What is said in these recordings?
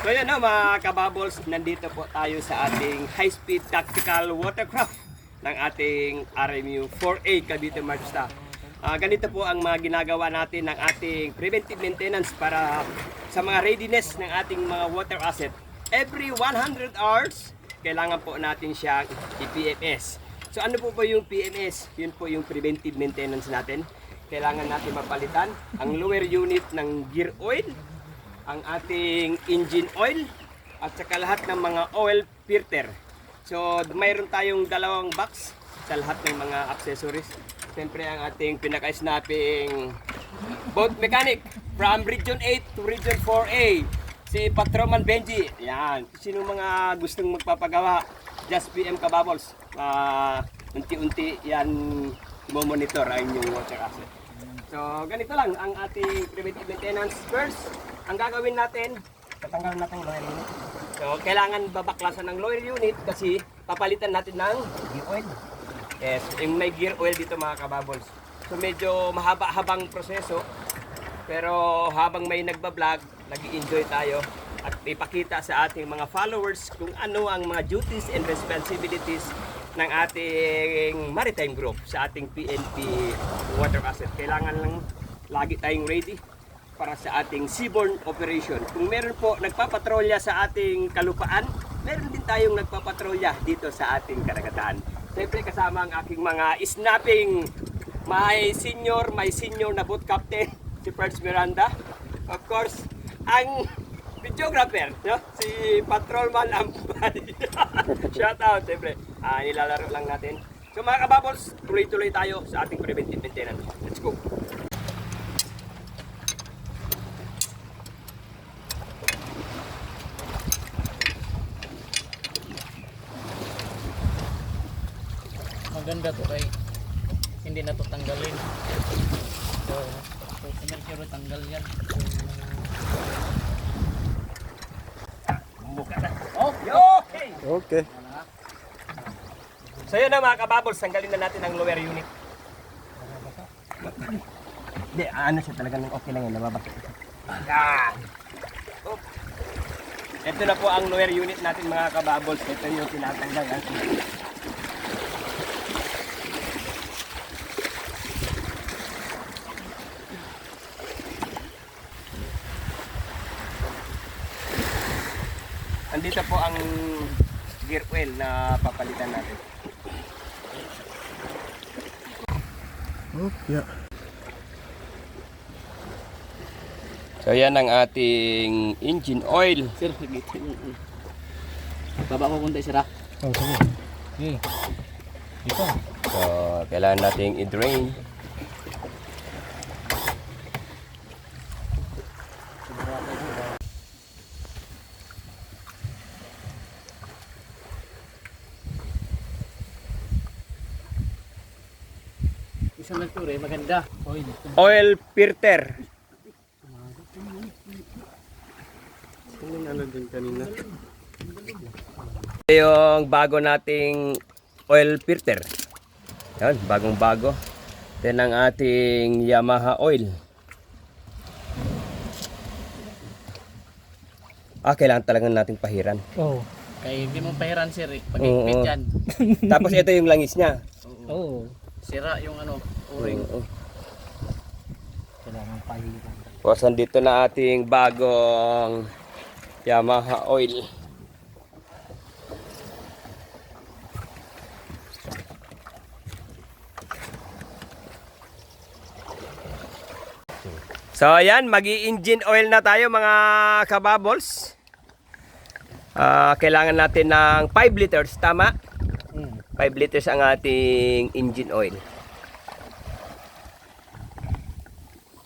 So yan na mga kabubbles, nandito po tayo sa ating high-speed tactical watercraft ng ating RMU 4A Cavite Majesta. Ganito po ang mga ginagawa natin ng ating preventive maintenance para sa mga readiness ng ating mga water asset. Every 100 hours, kailangan po natin siyang i-PMS. So ano po yung PMS? Yun po yung preventive maintenance natin. Kailangan natin mapalitan ang lower unit ng gear oil, ang ating engine oil, at saka lahat ng mga oil filter. So mayroon tayong dalawang box sa lahat ng mga accessories. Siyempre ang ating pinaka-snapping boat mechanic from Region 8 to Region 4A, si Patrolman Benji. Yan. Sino mga gustong magpapagawa, just PM kabubbles. Unti-unti yan monitor ang inyong water asset. So ganito lang ang ating preventive maintenance. First, ang gagawin natin, tatanggal natin lower unit. So kailangan babaklasan ng lower unit kasi papalitan natin ng gear oil. Yes, yung may gear oil dito mga kabubbles. So medyo mahaba-habang proseso. Pero habang may nagbablog, nag-i-enjoy tayo at ipakita sa ating mga followers kung ano ang mga duties and responsibilities ng ating maritime group sa ating PNP water asset. Kailangan lang lagi tayong ready para sa ating seaborne operation. Kung meron po nagpapatrolya sa ating kalupaan, meron din tayong nagpapatrolya dito sa ating karagatan. Siyempre kasama ang aking mga snapping, may senior na boat captain, si First Miranda. Of course, ang videographer, no? Si Patrolman Ambay. Shout out, siyempre. Nilalaro lang natin. So mga kabubbles, tuloy-tuloy tayo sa ating preventive maintenance. Let's go! Maganda to kay hindi na to tanggalin. So, commercial tanggal yan. Okay! Okay. So yun na mga kabubbles, tanggalin na natin ang lower unit. Hindi, ano siya talagang okay lang yan, nababasa. Yan! Oh. Ito na po ang lower unit natin mga kabubbles. Ito yung tinatanggal. Andito po ang gear oil na papalitan natin. Oh, yeah. So yan ang ating engine oil. Sir, dito yung baba ko punta sira. Oh, sige. Okay. Dito. So kailangan nating i-drain. Isang nagture, maganda. Oil filter. Ano din kanina? Yung bago nating oil filter. Yan, bagong-bago. Then ang ating Yamaha oil. Kailangan talaga nating pahiran. Oh. Kaya hindi mo pahiran sir, pag-ipit yan. Tapos ito yung langis niya. Oh. Sira yung ano, o-ring. Kailangan pahiran. Tapos dito na ating bagong Yamaha oil. So ayan, magi-engine oil na tayo mga kabubbles. Kailangan natin ng 5 liters, tama? 5 liters ang ating engine oil.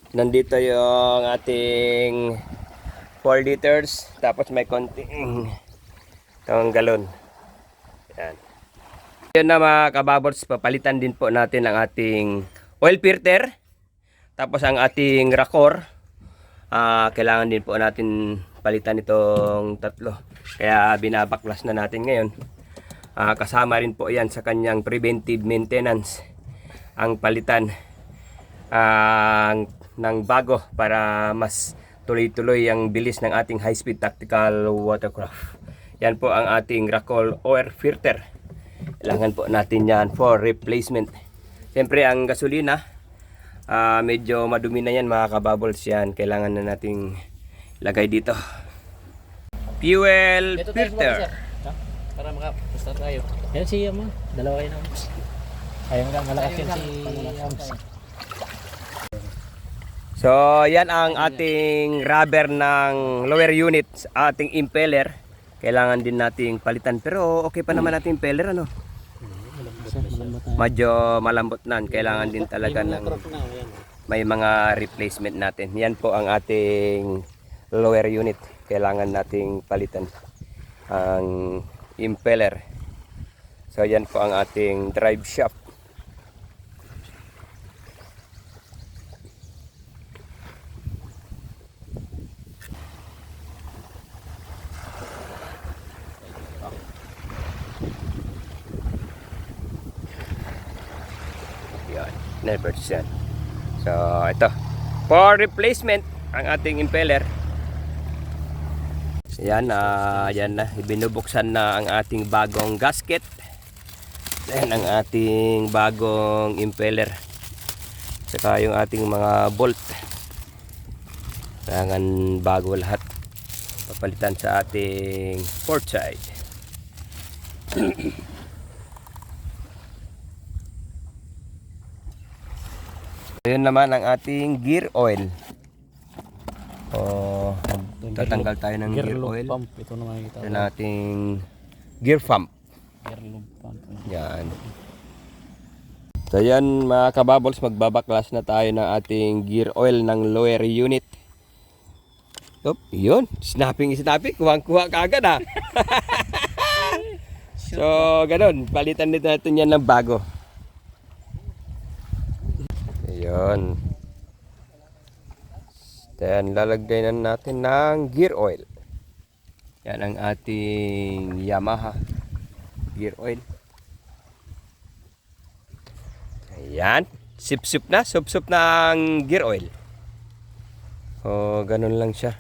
Nandito yung ating 4 liters, tapos may konting itong galon. Yan. Yan na mga kabubbles, papalitan din po natin ang ating oil filter. Tapos ang ating racor, kailangan din po natin palitan itong tatlo. Kaya binabaklas na natin ngayon. Kasama rin po yan sa kanyang preventive maintenance. Ang palitan ng bago para mas tuloy-tuloy ang bilis ng ating high-speed tactical watercraft. Yan po ang ating Racol oil filter. Kailangan po natin yan for replacement. Siyempre ang gasolina, medyo madumi na yan mga kabubbles yan. Kailangan na nating lagay dito. Fuel Ito tayo sumama, filter. sir. Ha? Para maka-start tayo. Yan si Yama. Dalawa kayo na. Ayun nga, malakas yan si Ams. So yan ang ating rubber ng lower unit, ating impeller. Kailangan din nating palitan, pero okay pa naman natin impeller, ano? Medyo malambot na. Kailangan din talaga ng may mga replacement natin. Yan po ang ating lower unit. Kailangan nating palitan ang impeller. So yan po ang ating drive shaft. Yan, 9%. So ito, for replacement ang ating impeller. Yan, yan na, binubuksan na ang ating bagong gasket. Yan ang ating bagong impeller. Saka yung ating mga bolt. Kailangan bago lahat. Papalitan sa ating port side. Ayun naman ang ating gear oil. Tatanggal tayo ng gear oil. Pump. Ito na makikita. Ito nating gear pump. Gear lube pump. Yan. So yan mga kabubbles, magbabaklas na tayo ng ating gear oil ng lower unit. Yun. Snapping. Kuha kaagad ha. So ganun. Palitan dito natin yan ng bago. Ayun. Then lalagay na natin ng gear oil. Yan ang ating Yamaha gear oil. Ayan. Sip-sip na. Sup-sup na ang gear oil. O, ganun lang siya.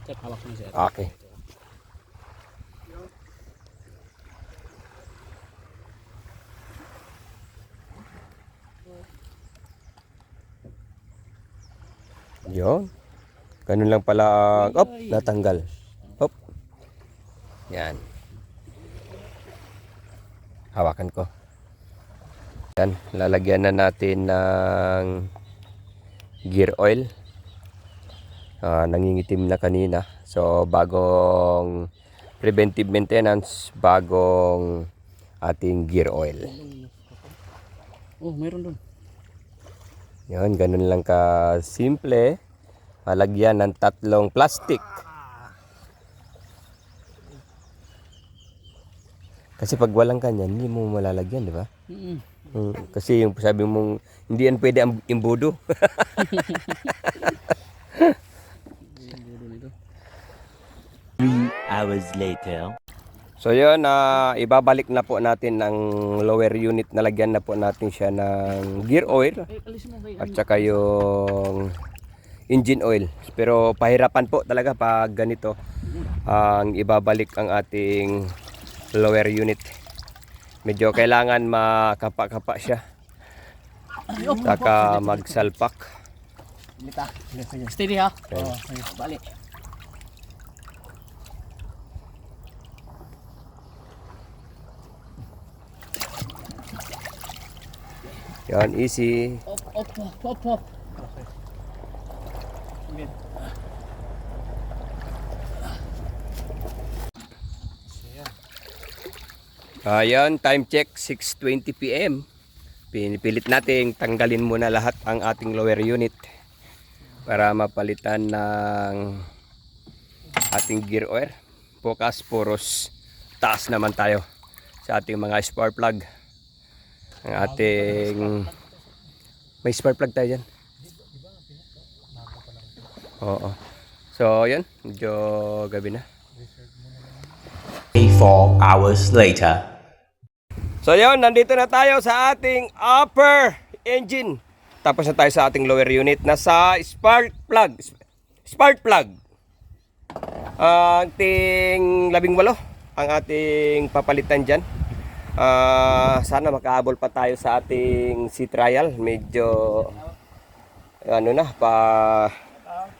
Sir, hawak mo sir. Okay. Yun. Ganun lang pala. Natanggal. Op. Yan. Hawakan ko. Yan. Lalagyan na natin ng gear oil. Nangingitim na kanina. So, bagong preventive maintenance, bagong ating gear oil. Oh, mayroon doon. Yun, ganun lang ka simple. Malagyan ng 3 plastic. Kasi pag walang kanyan, hindi mo malalagyan, di ba? Kasi yung sabi mong, hindi yan pwede ang imbudo. 3 hours later. So yun, ibabalik na po natin ang lower unit. Nalagyan na po natin siya ng gear oil at saka yung engine oil. Pero pahirapan po talaga pag ganito ang ibabalik ang ating lower unit. Medyo kailangan makapa-kapa siya. Saka magsalpak. Steady ha? Oo, balik. Yan, easy. Op. Ayan, time check 6:20 PM. Pinipilit natin tanggalin muna lahat ang ating lower unit para mapalitan ng ating gear oil. Bukas puros taas naman tayo sa ating mga spark plug. Ang ating may spark plug tayo dyan. Oo. So yun, medyo gabi na. 4 hours later. So yun, nandito na tayo sa ating upper engine. Tapos na tayo sa ating lower unit na sa spark plug. Spark plug. Ang ating 18 ang ating papalitan dyan. Sana makahabol pa tayo sa ating sea trial. Medyo ano na,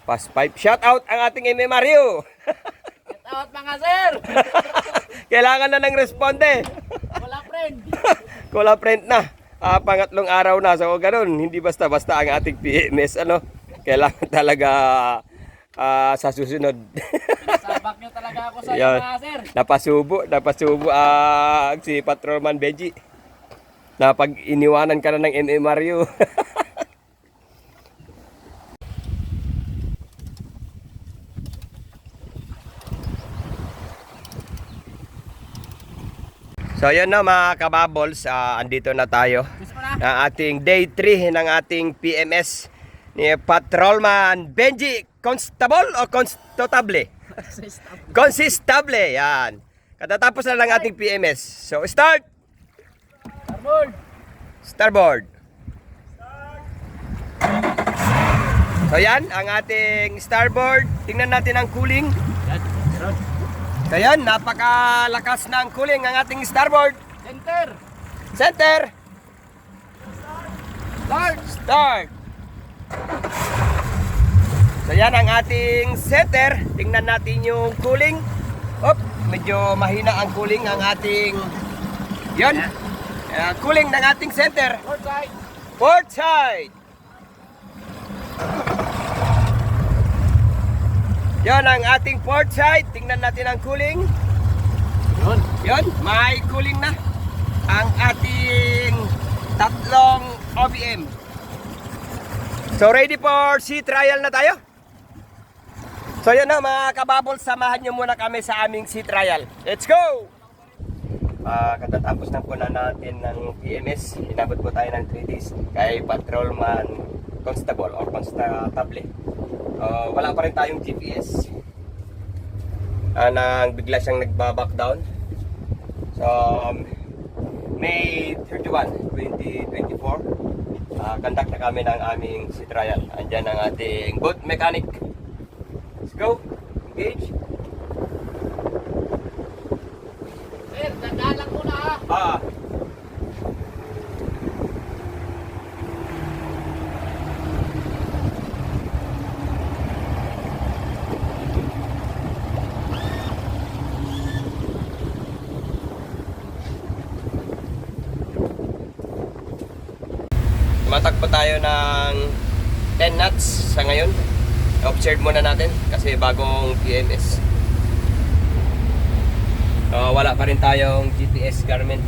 past 5. Shout out ang ating MM Mario. Get out mga sir! Kailangan na ng responde. Wala friend! Wala print na. Pangatlong araw na. So ganun, hindi basta-basta ang ating PMS. Ano? Kailangan talaga sa susunod. Pinasabak nyo talaga ako sa Yan. mga sir! Napasubo si Patrolman Benji. Na pag iniwanan ka na ng MM Mario. So yun na mga kababols, andito na tayo na ating day 3 ng ating PMS ni Patrolman Benji. Constable o Constable? Consistable, yan. Katatapos na lang ating PMS. So start! Starboard! Starboard. So yan, ang ating starboard. Tingnan natin ang cooling. So yan, napakalakas na ang cooling ang ating starboard. Center! Center! Start! Start! So yan ang ating center. Tingnan natin yung cooling. Medyo mahina ang cooling ang ating yun. Cooling ng ating center. Port side! Port side. Yan ang ating port side. Tingnan natin ang cooling. Yun, may cooling na ang ating tatlong OBM. So ready for sea trial na tayo? So yan na mga kababol, samahan nyo muna kami sa aming sea trial. Let's go! Katatapos na po na natin ng PMS. Inabot po tayo ng 3 days kay Patrolman Constable or Constable. Wala pa rin tayong GPS. Nang bigla siyang nagba-back down. So May 31, 2024, conduct na kami ng aming sea trial. Andyan ang ating boat mechanic. Let's go! Engage! Sir, tandaan lang muna ha! Tumatakbo tayo ng 10 knots sa ngayon. Observe muna natin kasi bagong PMS. Wala pa rin tayong GPS Garmin.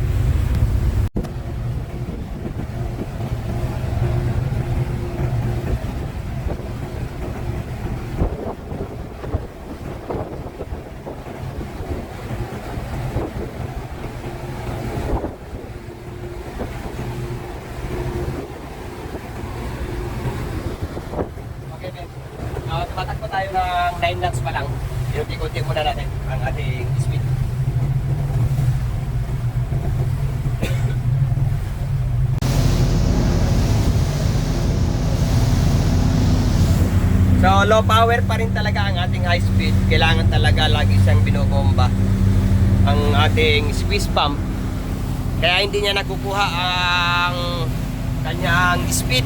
Tumatakbo tayo ng 9 knots pa lang. Inuti-unti muna natin ang ating speed. So low power pa rin talaga ang ating high speed. Kailangan talaga lagi siyang binobomba ang ating squeeze pump. Kaya hindi niya nakukuha ang kanyang speed.